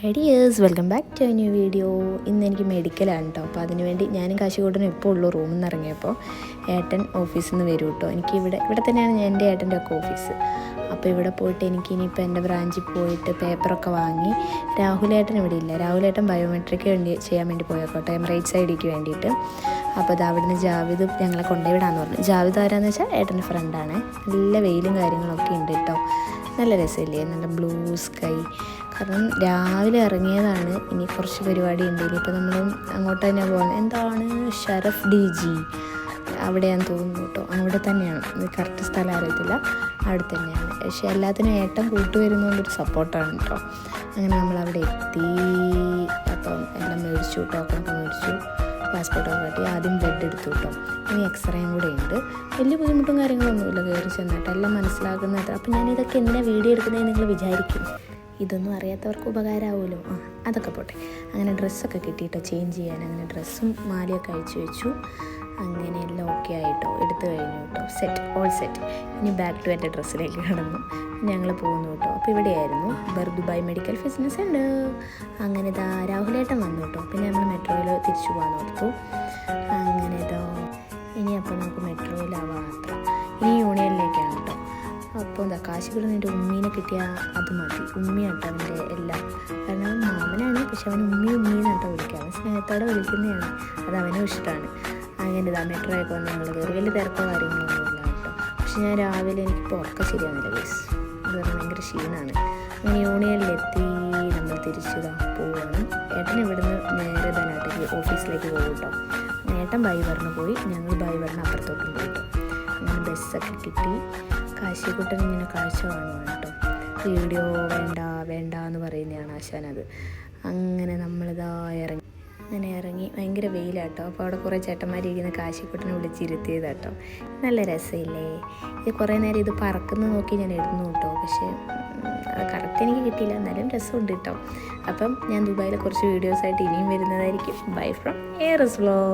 High dears, welcome back to a new video. ഇന്ന് എനിക്ക് മെഡിക്കലാണ് കേട്ടോ. അപ്പോൾ അതിനുവേണ്ടി ഞാനും കാശിക്കോട്ടനും ഇപ്പോൾ ഉള്ളൂ റൂമിൽ നിന്ന് ഇറങ്ങിയപ്പോൾ. ഏട്ടൻ ഓഫീസിൽ നിന്ന് വരും കേട്ടോ. എനിക്ക് ഇവിടെ തന്നെയാണ് എൻ്റെ ഏട്ടൻ്റെ ഒക്കെ ഓഫീസ്. അപ്പോൾ ഇവിടെ പോയിട്ട് എനിക്ക് ഇനിയിപ്പോൾ എൻ്റെ ബ്രാഞ്ചിൽ പോയിട്ട് പേപ്പറൊക്കെ വാങ്ങി. രാഹുലേട്ടൻ ഇവിടെ ഇല്ല. രാഹുലേട്ടൻ ബയോമെട്രിക്ക് ചെയ്യാൻ വേണ്ടി പോയേക്കോട്ടെ, എമിറേറ്റ്സ് ഐഡിക്ക് വേണ്ടിയിട്ട്. അപ്പോൾ അത് അവിടുന്ന് ജാവിദ് ഞങ്ങളെ കൊണ്ടുവിടാമെന്ന് പറഞ്ഞു. ജാവിദ് ആരാന്ന് വെച്ചാൽ ഏട്ടൻ്റെ ഫ്രണ്ടാണ്. നല്ല വെയിലും കാര്യങ്ങളൊക്കെ ഉണ്ട് കേട്ടോ. നല്ല രസമില്ലേ, നല്ല ബ്ലൂ സ്കൈ. കാരണം രാവിലെ ഇറങ്ങിയതാണ്. ഇനി കുറച്ച് പരിപാടി ഉണ്ട്. ഇനിയിപ്പോൾ നമ്മൾ അങ്ങോട്ട് തന്നെ പോകുന്നത്. എന്താണ് ഷറഫ് DG അവിടെയാന്ന് തോന്നുന്നു കേട്ടോ. അവിടെ തന്നെയാണ്, കറക്റ്റ് സ്ഥലം അറിയത്തില്ല, അവിടെ തന്നെയാണ്. പക്ഷേ എല്ലാത്തിനും ഏട്ടൻ കൂട്ടുവരുന്നതുകൊണ്ടൊരു സപ്പോർട്ടാണ് കേട്ടോ. അങ്ങനെ നമ്മളവിടെ എത്തി. അപ്പം എല്ലാം മേടിച്ചു, ടോക്കണൊക്കെ മേടിച്ചു, പാസ്പോർട്ടൊക്കെ കാട്ടി. ആദ്യം ബ്ലഡ് എടുത്തു കേട്ടോ. ഇനി എക്സ്റേയും കൂടെ ഉണ്ട്. വലിയ ബുദ്ധിമുട്ടും കാര്യങ്ങളൊന്നുമില്ല, കയറി ചെന്നിട്ട് എല്ലാം മനസ്സിലാക്കുന്നത്. അപ്പം ഞാനിതൊക്കെ എന്തിനാണ് വീഡിയോ എടുക്കുന്നത് നിങ്ങൾ വിചാരിക്കും. ഇതൊന്നും അറിയാത്തവർക്ക് ഉപകാരമാവുമല്ലോ. അതൊക്കെ പോട്ടെ. അങ്ങനെ ഡ്രസ്സൊക്കെ കിട്ടിയിട്ടോ ചേഞ്ച് ചെയ്യാൻ. അങ്ങനെ ഡ്രസ്സും മാലയൊക്കെ അയച്ചു വെച്ചു. അങ്ങനെ എല്ലാം ഓക്കെ ആയിട്ടോ, എടുത്തു കഴിഞ്ഞു കേട്ടോ. All set. ഇനി ബാക്ക് ടു എൻ്റെ ഡ്രസ്സിലേക്ക് കിടന്നു. ഞങ്ങൾ പോകുന്നു കേട്ടോ. അപ്പോൾ ഇവിടെയായിരുന്നു ദുബായ് മെഡിക്കൽ ഫിറ്റ്നസ് ഉണ്ട്. അങ്ങനെ ഇതാ രാഹുലേട്ടൻ വന്നു കേട്ടോ. പിന്നെ നമ്മൾ മെട്രോയിൽ തിരിച്ചു പോകാൻ ഓർത്തു. അങ്ങനെ ഇതോ ഇനി അപ്പോൾ നമുക്ക് മെട്രോയിലാവാം യാത്ര. ഇനി യൂണിയനിലേക്കാണ് കേട്ടോ. അപ്പോൾ എന്താ കാശിക്കുള്ള എൻ്റെ ഉമ്മീനെ കിട്ടിയാൽ അത് മതി. ഉമ്മിയാട്ടോ അവൻ്റെ എല്ലാം. കാരണം മാമനാണ്, പക്ഷെ അവൻ ഉമ്മീന്ന് കേട്ടോ വിളിക്കുക. അവൻ സ്നേഹത്തോടെ വിളിക്കുന്നതാണ്, അത് അവനും ഇഷ്ടമാണ്. അങ്ങനെ ഇതാ മെട്രോ ഒക്കെ വന്ന് ഞങ്ങൾ കയറി. വലിയ തിരക്കോ കാര്യങ്ങളൊന്നും ഇല്ല കേട്ടോ. പക്ഷെ ഞാൻ രാവിലെ എനിക്കിപ്പോൾ ഉറക്കം ശരിയാകുന്നില്ല ഗൈസ്. അത് പറഞ്ഞാൽ ഭയങ്കര ക്ഷീണമാണ്. അങ്ങനെ യൂണിയനിലെത്തി നമ്മൾ തിരിച്ചിതാ പോവാണ്. ഏട്ടൻ ഇവിടുന്ന് നേരെ തന്നെ ഓഫീസിലേക്ക് പോകും കേട്ടോ. ഏട്ടൻ ബൈ പറഞ്ഞ് പോയി, ഞങ്ങൾ ബൈ പറഞ്ഞ് അപ്പുറത്തോട്ടും പോയിട്ടോ. അങ്ങനെ ബസ്സൊക്കെ കിട്ടി. കാശിക്കുട്ടൻ ഇങ്ങനെ കാഴ്ച കാണുവാണ് കേട്ടോ. വീഡിയോ വേണ്ട എന്ന് പറയുന്നതാണ് ആശാനത്. അങ്ങനെ നമ്മളിതാ ഇറങ്ങി. ഭയങ്കര വെയിലാട്ടോ. അപ്പോൾ അവിടെ കുറേ ചേട്ടന്മാരിരിക്കുന്ന കാശിക്കുട്ടനെ വിളിച്ചിരുത്തിയതാട്ടോ. നല്ല രസമില്ലേ ഇത്. കുറേ നേരം ഇത് പറക്കുന്നത് നോക്കി ഞാൻ ഇടുന്നു കേട്ടോ. പക്ഷേ കറക്റ്റ് എനിക്ക് കിട്ടിയില്ല, എന്നാലും രസമുണ്ട് കേട്ടോ. അപ്പം ഞാൻ ദുബായിലെ കുറച്ച് വീഡിയോസായിട്ട് ഇനിയും വരുന്നതായിരിക്കും. Bye from heirs vlog.